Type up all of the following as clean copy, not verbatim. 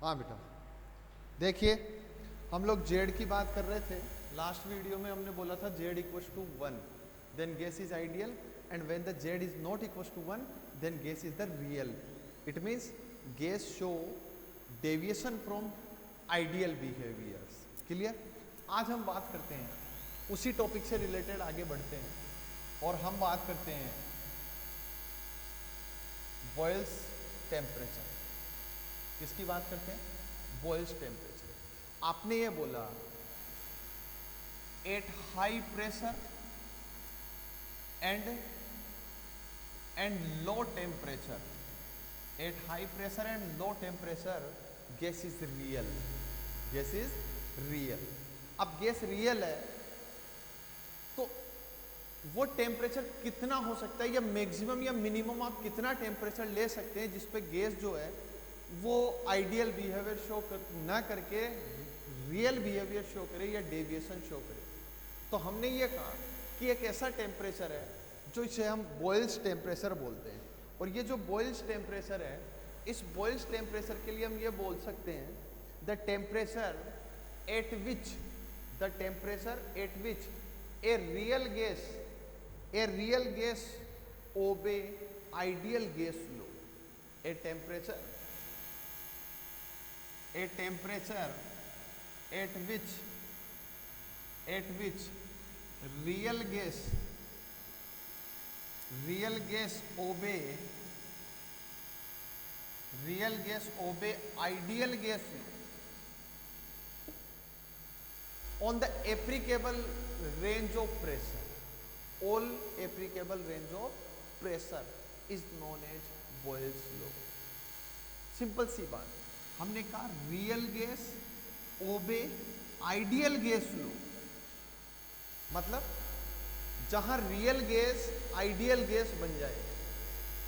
हाँ बेटा, देखिए हम लोग जेड की बात कर रहे थे। लास्ट वीडियो में हमने बोला था Z equal to 1 then gas is ideal, and when the Z is not equal to 1 then gas is the real. It means gas show deviation from ideal behaviours. Clear? आज हम बात करते हैं उसी टॉपिक से रिलेटेड, आगे बढ़ते हैं और हम बात करते हैं बॉयल्स टेम्परेचर। किसकी बात करते हैं? Boils temperature. आपने ये बोला at high pressure and low temperature, at high pressure and low temperature gas is real, gas is real. अब गैस रियल है तो वो टेम्परेचर कितना हो सकता है, या मैक्सिमम या मिनिमम आप कितना टेम्परेचर ले सकते हैं जिसपे गैस जो है वो आइडियल बिहेवियर शो ना करके रियल बिहेवियर शो करे या डेविएशन शो करे। तो हमने ये कहा कि एक ऐसा टेम्परेचर है जो इसे हम बॉयल्स टेम्परेचर बोलते हैं। और ये जो बॉयल्स टेम्परेचर है, इस बॉयल्स टेम्परेचर के लिए हम ये बोल सकते हैं the temperature at which a real gas obey ideal gas low. A temperature at which real gas obey ideal gas law on the applicable range of pressure. All applicable range of pressure is known as Boyle's law. Simple सी बात, हमने कहा real gas obey ideal gas law, मतलब जहां real gas ideal gas बन जाए।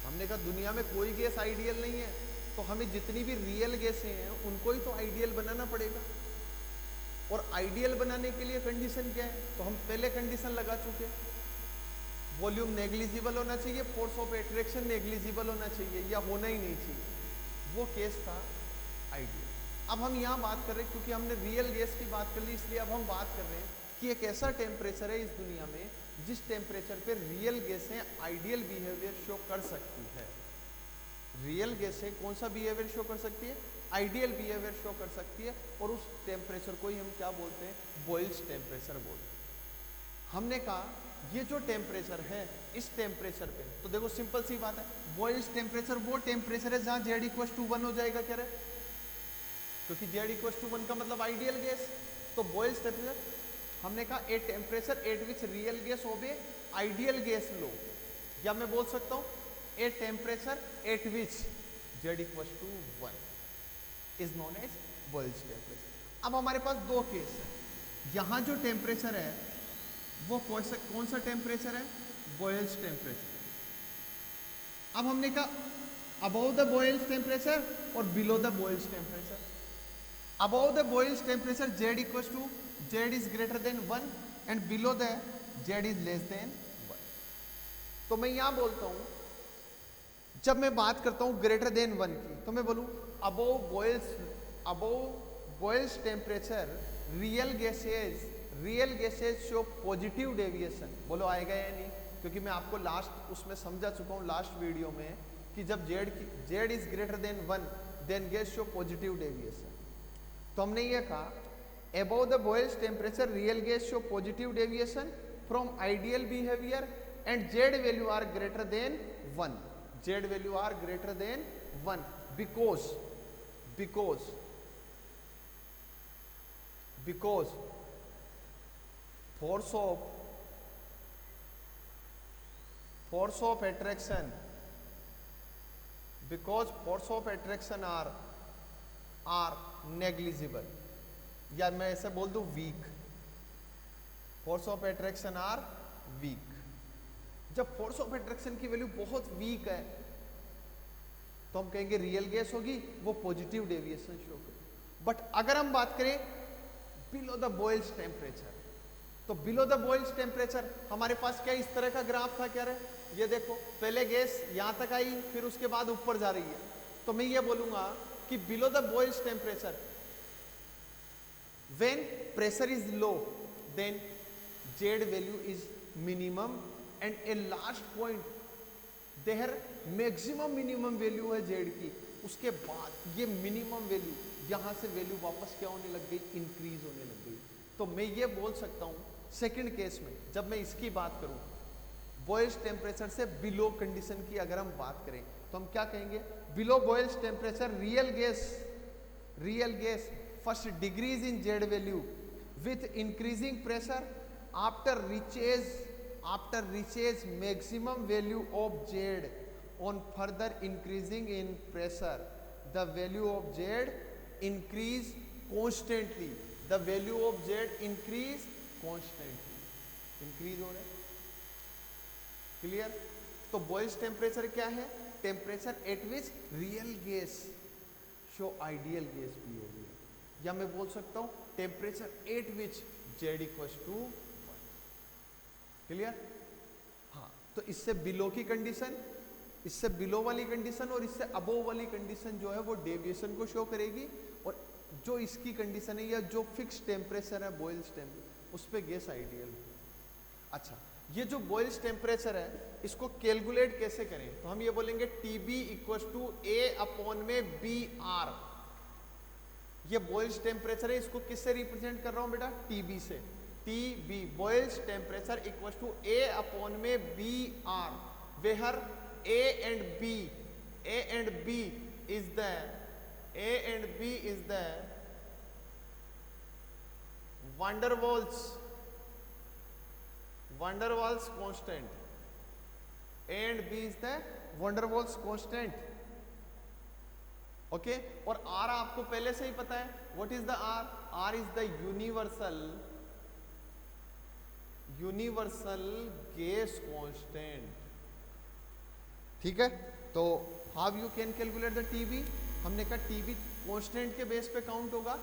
हमने कहा दुनिया में कोई गैस आइडियल नहीं है, तो हमें जितनी भी रियल गैसें हैं उनको ही तो आइडियल बनाना पड़ेगा। और आइडियल बनाने के लिए कंडीशन क्या है? तो हम पहले कंडीशन लगा चुके, वॉल्यूम नेग्लिजिबल होना चाहिए, फोर्स ऑफ एट्रैक्शन नेग्लिजिबल होना चाहिए या होना ही नहीं चाहिए। वो केस था आइडियल। अब हम यहाँ बात कर रहे हैं, क्योंकि हमने रियल गैस की बात कर ली, इसलिए अब हम बात कर रहे हैं कि एक ऐसा टेम्परेचर है इस दुनिया में जिस टेम्परेचर पे रियल गैसें आइडियल बिहेवियर शो कर सकती है। रियल गैसें कौन सा बिहेवियर शो कर सकती है? आइडियल बिहेवियर शो कर सकती है, और उस टेम्परेचर को ही हम क्या बोलते हैं? बॉयल्स टेम्परेचर बोलते हैं। हमने कहा ये जो टेम्परेचर है, इस टेम्परेचर पे तो देखो सिंपल सी बात है, बॉयल्स टेम्परेचर वो टेम्परेचर है जहां जेड इक्वल टू 1 हो जाएगा। क्या रहे? क्योंकि जेड इक्वल टू 1 का मतलब आइडियल गैस, तो बॉयल्स टेम्परेचर हमने कहा a temperature at which real gas obey ideal gas law, या मैं बोल सकता हूं a temperature at which Z equal to 1 is known as Boyle's temperature. अब हमारे पास दो केस है। यहां जो टेम्परेचर है वो कौन सा टेम्परेचर है? Boils temperature. अब हमने कहा अबव द बॉयल्स टेम्परेचर और below the Boyle's temperature. Above the Boyle's temperature Z is greater than 1 and below the Z is less than 1। तो मैं यहां बोलता हूं, जब मैं बात करता हूं ग्रेटर देन 1 की, तो मैं बोलूं above boils temperature real gases show positive deviation. बोलो आएगा या नहीं? क्योंकि मैं आपको लास्ट उसमें समझा चुका हूं लास्ट वीडियो में कि जब Z is greater than 1 then gas show positive deviation. तो हमने ये कहा above the Boyle's temperature real gas show positive deviation from ideal behaviour and Z value are greater than 1। Z value are greater than 1 because force of attraction are negligible, या मैं ऐसे बोल दूं weak. Force of attraction are weak. जब force of attraction की value बहुत weak है तो हम कहेंगे रियल गैस होगी, वो पॉजिटिव डेविएशन शो करेगी। बट अगर हम बात करें बिलो द बॉयल्स टेम्परेचर, तो बिलो द बॉयल्स टेम्परेचर हमारे पास क्या इस तरह का ग्राफ था? क्या रहे? ये देखो, पहले गैस यहां तक आई, फिर उसके बाद ऊपर जा रही है। तो मैं ये बोलूंगा कि below the Boyle's temperature, when pressure is low then Z value is minimum and a last point there maximum minimum value है जेड की, उसके बाद ये मिनिमम वैल्यू यहां से वैल्यू वापस क्या होने लग गई, इंक्रीज होने लग गई। तो मैं ये बोल सकता हूं सेकंड केस में जब मैं इसकी बात करूं बॉइल्स टेम्परेचर से बिलो कंडीशन की अगर हम बात करें तो हम क्या कहेंगे, below Boyle's temperature real gas first decrease in Z value with increasing pressure after reaches maximum value of Z on further increasing in pressure the value of Z increase constantly, the value of Z increase constantly, increase हो रहा है, clear. तो boils temperature क्या है, temperature at which real gas show ideal gas भी होगी, या मैं बोल सकता हूं temperature at which Z equals to, clear. हाँ, तो इससे बिलो की कंडीशन, इससे बिलो वाली कंडीशन और इससे अबोव वाली कंडीशन जो है वो डेविएशन को शो करेगी, और जो इसकी कंडीशन है या जो फिक्स टेम्परेचर है बॉइल्स टेम्परेचर उस पे गैस आइडियल। अच्छा, ये जो बॉइल्स टेम्परेचर है इसको कैलकुलेट कैसे करें, तो हम ये बोलेंगे TB equals to A upon में BR। ये बॉइल्स टेम्परेचर है, इसको किससे रिप्रेजेंट कर रहा हूं बेटा, TB से। TB boils temperature equals to A upon में BR, where A and B is the van der Waals constant, A and B is the van der Waals constant, okay. और R आपको पहले से ही पता है, what is the R? R is the universal gas constant, ठीक है। तो how you can calculate the TB, हमने कहा TB कांस्टेंट के बेस पे काउंट होगा,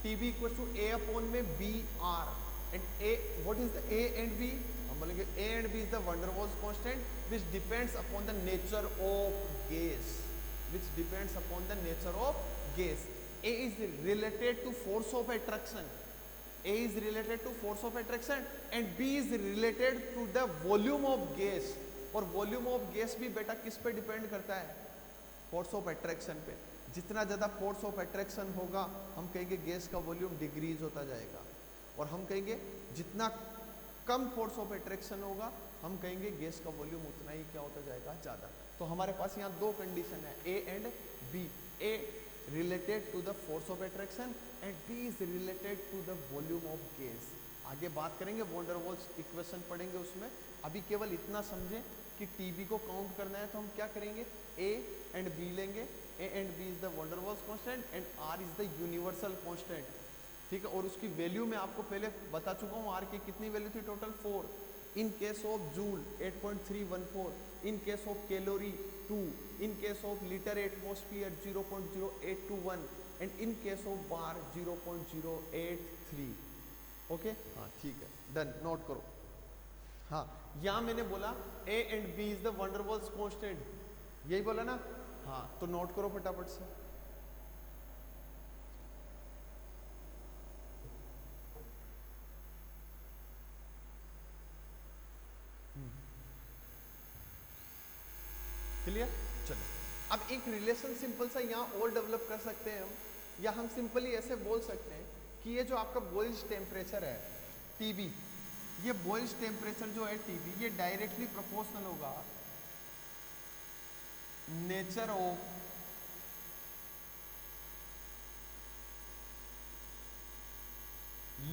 TB equal to A upon में BR and A, what is the A and B, हम बोलेंगे A and B is the van der Waals constant which depends upon the nature of gas, A is related to force of attraction, A is related to force of attraction and B is related to the volume of gas, और volume of gas भी बेटा किस पे depend करता है, force of attraction पे। जितना ज़्यादा force of attraction होगा हम कहेंगे गैस का वॉल्यूम डिक्रीज होता जाएगा, और हम कहेंगे जितना कम force of attraction होगा हम कहेंगे गैस का वॉल्यूम उतना ही क्या होता जाएगा, ज़्यादा। तो हमारे पास यहाँ दो कंडीशन है, A and B। A related to the force of attraction and B is related to the volume of gas। आगे बात करेंगे van der Waals इक्वेशन पढ़ेंगे उसमें, अभी केवल इतना समझें कि TB को काउंट करना है तो हम क्या करेंगे, A एंड B लेंगे, A and B is the van der Waals constant and R is the universal constant, ठीक है। और उसकी वैल्यू मैं आपको पहले बता चुका हूँ, R की कितनी वैल्यू थी total, 4। In case of joule 8.314, in case of calorie 2, in case of liter atmosphere 0.0821 and in case of bar 0.083, okay. हाँ ठीक है, डन, नोट करो। हाँ, यहाँ मैंने बोला A and B is the van der Waals constant, यही बोला ना, हाँ तो नोट करो फटाफट से। क्लियर, चलो अब एक रिलेशन सिंपल सा यहाँ और डेवलप कर सकते हैं हम, या हम सिंपली ऐसे बोल सकते हैं कि ये जो आपका बॉइल्स टेम्परेचर है TB, ये बॉइल्स टेम्परेचर जो है TB ये डायरेक्टली प्रोपोर्शनल होगा nature of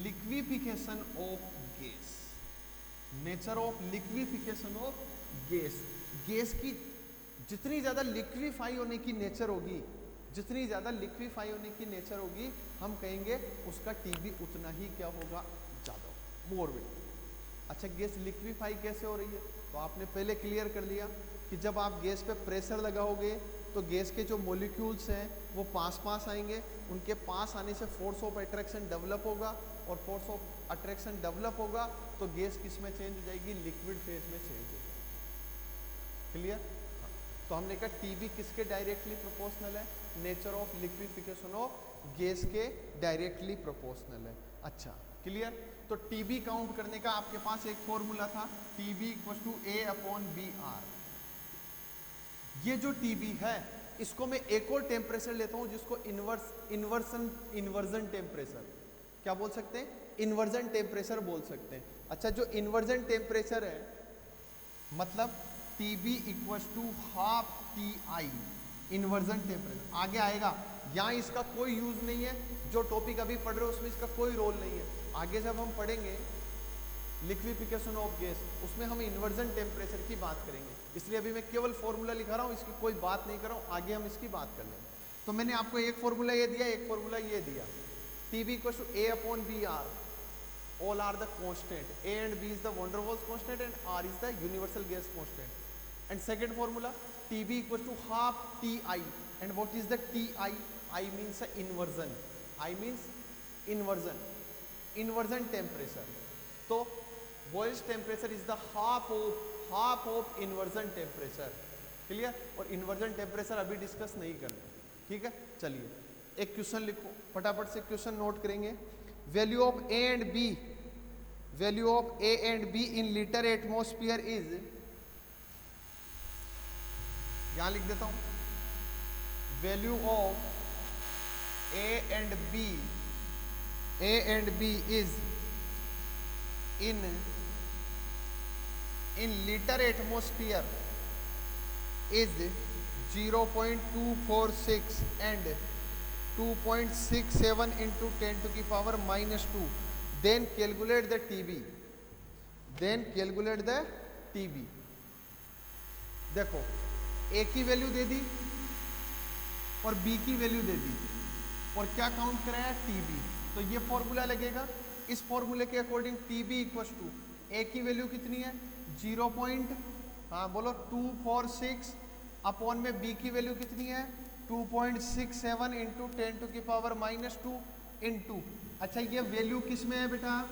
liquefaction of gas, nature of liquefaction of gas. Gas की जितनी ज्यादा लिक्विफाई होने की नेचर होगी, जितनी ज्यादा लिक्विफाई होने की नेचर होगी हम कहेंगे उसका TB उतना ही क्या होगा, ज्यादा, मोर विल। अच्छा, गैस लिक्विफाई कैसे हो रही है, तो आपने पहले क्लियर कर लिया कि जब आप गैस पे प्रेशर लगाओगे तो गैस के जो मॉलिक्यूल्स हैं वो पास आएंगे, उनके पास आने से फोर्स ऑफ अट्रैक्शन डेवलप होगा, और फोर्स ऑफ अट्रैक्शन डेवलप होगा तो गैस किस में चेंज हो जाएगी, लिक्विड फेज में चेंज हो जाएगी। क्लियर। तो हमने कहा टीबी किसके डायरेक्टली प्रोपोर्शनल है? Nature of liquefaction of gas के डायरेक्टली प्रोपोर्शनल है। अच्छा क्लियर। तो टीबी काउंट करने का आपके पास एक फॉर्मूला था, TB equal to A upon B R. ये जो टीबी है इसको मैं एक और टेम्परेचर लेता हूं जिसको इन्वर्जन टेम्परेचर क्या बोल सकते हैं? इन्वर्जन टेम्परेचर बोल सकते हैं। अच्छा जो इन्वर्जन टेम्परेचर है मतलब TB equal to half T I inversion temperature आगे आएगा। यहाँ इसका कोई यूज नहीं है, जो टॉपिक अभी पढ़ रहे हो उसमें इसका कोई रोल नहीं है। आगे जब हम पढ़ेंगे लिक्विफिकेशन ऑफ गैस उसमें हम इन्वर्जन टेम्परेचर की बात करेंगे, इसलिए अभी मैं केवल फॉर्मूला लिखा रहा हूँ, इसकी कोई बात नहीं कर रहा हूँ, आगे हम इसकी बात कर लेंगे। तो मैंने आपको एक फॉर्मूला ये दिया, एक फॉर्मूला ये दिया, TB equal to A upon B R, all are the constant, a and b is the van der Waals constant and r is the universal gas constant. And second formula TB equals to half Ti, and what is the Ti? I means inversion, I means inversion temperature. So boils temperature is the half of inversion temperature. Clear. और inversion temperature अभी discuss नहीं करना, ठीक है। चलिए एक question लिखो, फटाफट से क्वेश्चन नोट करेंगे। Value of A and B, value of A and B in litre atmosphere is, यहां लिख देता हूं, value of A and B is in litre atmosphere is 0.246 and 2.67 into 10 to the power minus 2. Then calculate the TB. देखो A की value दे दी और B की value दे दी और क्या काउंट कराया? TB। तो ये फॉर्मूला लगेगा। इस फॉर्मूले के according TB equal to A की वैल्यू कितनी है? 246 अपॉन में B की वैल्यू कितनी है? 2.67 इंटू 10 टू की पावर माइनस 2 इंटू, अच्छा ये वैल्यू किस में है बेटा?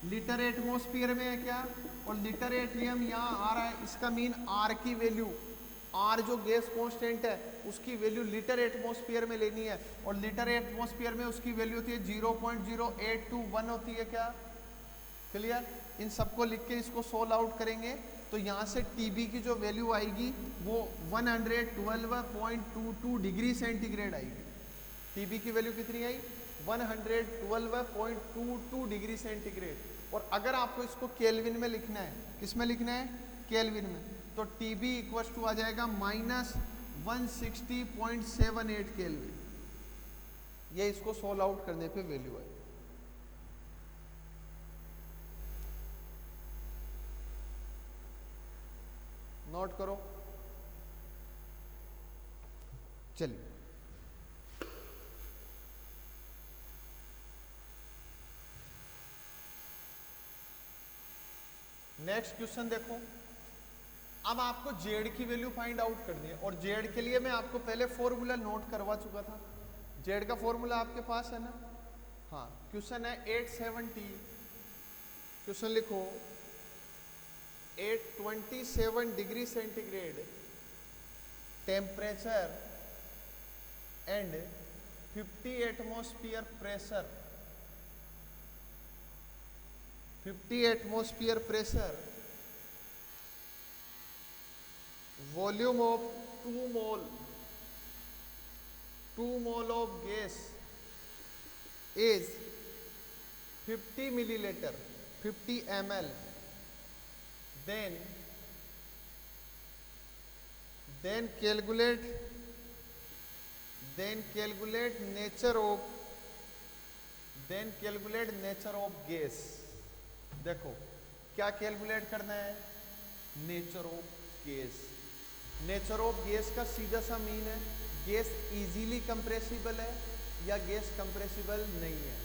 लीटर एटमोस्फियर में है क्या? और लीटर एटीएम यहाँ आ रहा है, इसका मीन R की वैल्यू, R जो गैस कांस्टेंट है उसकी वैल्यू लीटर एटमोस्फियर में लेनी है और लीटर एटमोस्फियर में उसकी वैल्यू होती है 0.0821 होती है क्या? क्लियर। इन सबको लिख के इसको सोल्व आउट करेंगे तो यहाँ से TB की जो वैल्यू आएगी वो 112.22 डिग्री सेंटीग्रेड आएगी। TB की वैल्यू कितनी आई? 112.22 डिग्री सेंटीग्रेड। और अगर आपको इसको केल्विन में लिखना है, किस में लिखना है? केल्विन में। तो TB इक्वल टू आ जाएगा माइनस 160.78 केल्विन। ये इसको सोल्व आउट करने पे वैल्यू है। नोट करो। चलिए नेक्स्ट क्वेश्चन देखो। अब आपको जेड की वैल्यू फाइंड आउट करनी है और जेड के लिए मैं आपको पहले फॉर्मूला नोट करवा चुका था। जेड का फॉर्मूला आपके पास है ना? हाँ, क्वेश्चन है 870, क्वेश्चन लिखो 827 degree centigrade temperature and 50 atmosphere pressure, 50 atmosphere pressure, volume of 2 mole of gas is 50 millilitre, 50 ml, then calculate nature of gas। देखो क्या कैलकुलेट करना है? Nature of gas. Nature of gas का सीधा सा मीन है गैस इजीली कंप्रेसिबल है या गैस कंप्रेसिबल नहीं है,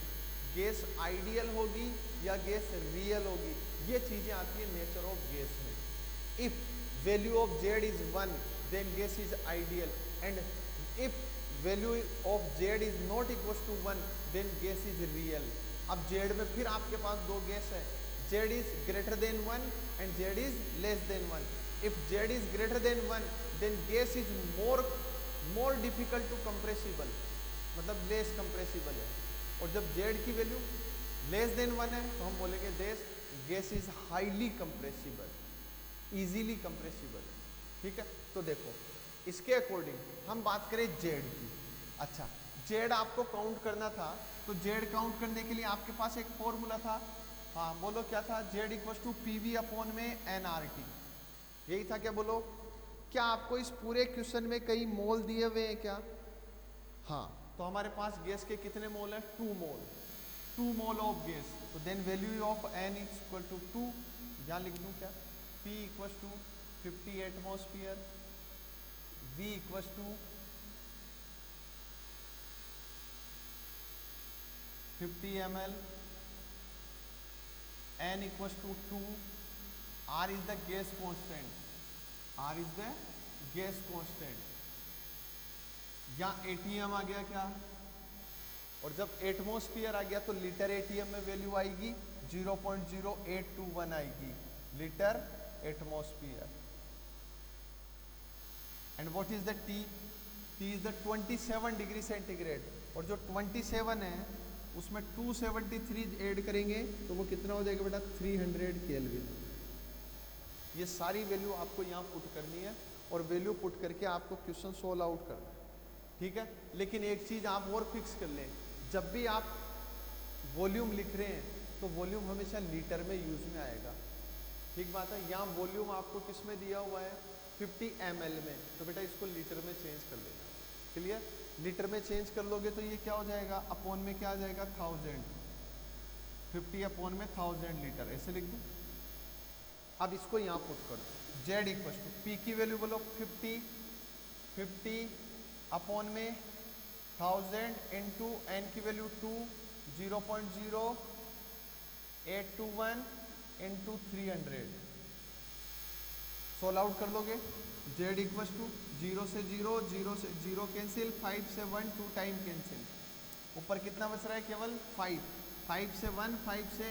गैस आइडियल होगी या गैस रियल होगी, ये चीजें आती है नेचर ऑफ गैस में। If value of Z is 1 then gas is ideal and if value of Z is not equal to 1 then gas is real. अब जेड में फिर आपके पास दो गैस है, Z is greater than 1 and Z is less than 1। If Z is greater than 1, then gas is more difficult to compressible, मतलब less compressible है. और जब Z की वैल्यू less than 1 है तो हम बोलेंगे this gas is highly compressible, easily compressible. ठीक है, तो देखो इसके अकॉर्डिंग हम बात करें Z की. अच्छा, Z आपको काउंट करना था, तो Z काउंट करने के लिए आपके पास एक फॉर्मूला था. हाँ बोलो क्या था? Z equal to PV upon में NRT. यही था क्या? बोलो. क्या आपको इस पूरे क्वेश्चन में कई मोल दिए हुए हैं क्या? हाँ, तो हमारे पास गैस के कितने मोल है? 2 मोल. 2 mole of gas. तो then value of N is equal to 2. यहाँ लिख दूँ क्या? P equal to 50 atmosphere, V equal to 50 ml, N equals to 2, R is the gas constant, R is the gas constant. यहाँ ATM आ गया क्या? और जब एटमॉस्फेयर आ गया तो लीटर ATM में वैल्यू आएगी 0.0821 आएगी, litre atmosphere. And what is the T? T is the 27 degree centigrade. और जो 27 है उसमें 273 ऐड करेंगे तो वो कितना हो जाएगा बेटा? 300 केल्विन. ये सारी वैल्यू आपको यहाँ पुट करनी है और वैल्यू पुट करके आपको क्वेश्चन सोल्व आउट करना है. ठीक है, लेकिन एक चीज़ आप और फिक्स कर लें, जब भी आप वॉल्यूम लिख रहे हैं तो वॉल्यूम हमेशा लीटर में यूज में आएगा. ठीक बात है. यहाँ वॉल्यूम आपको किस में दिया हुआ है? 50 ml में. तो बेटा इसको लीटर में चेंज कर लेना. क्लियर? लीटर में चेंज कर लोगे तो ये क्या हो जाएगा? अपॉन में क्या आ जाएगा? 1000. 50 अपॉन में 1000 लीटर, ऐसे लिख दूँ. अब इसको यहाँ पुट करो. Z इक्वल टू P की वैल्यू बोलो 50 अपॉन में 1000 इंटू N की वैल्यू 2, 0.0821 इंटू 300. सोल्व आउट कर लोगे. Z इक्वल टू 0 से 0, 0 से 0 कैंसिल, 5 से 1, 2 टाइम कैंसिल. ऊपर कितना बच रहा है? केवल 5. 5 से 1, 5 से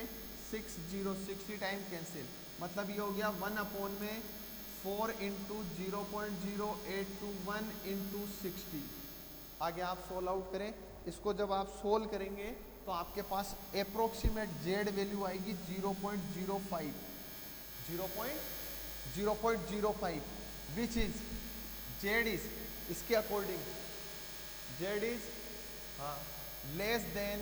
6, 0, 60 टाइम कैंसिल. मतलब ये हो गया 1 अपॉन में 4 इंटू 0.0821 इंटू 60. आगे आप सोल्व आउट करें. इसको जब आप सोल्व करेंगे तो आपके पास अप्रोक्सीमेट Z वैल्यू आएगी 0.05, 0.05, विच इज Z इज इसके according Z is less then